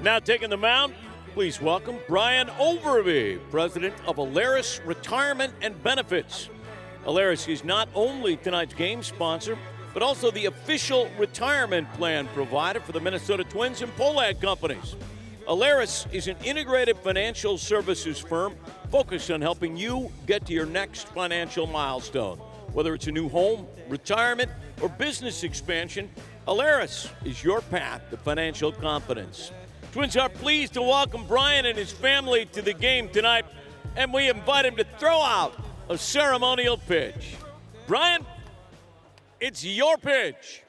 Now taking the mound, please welcome Brian Overby, president of Alerus Retirement and Benefits. Alerus is not only tonight's game sponsor, but also the official retirement plan provider for the Minnesota Twins and Pollard companies. Alerus is an integrated financial services firm focused on helping you get to your next financial milestone. Whether it's a new home, retirement, or business expansion, Alerus is your path to financial confidence. Twins are pleased to welcome Brian and his family to the game tonight, and we invite him to throw out a ceremonial pitch. Brian, it's your pitch.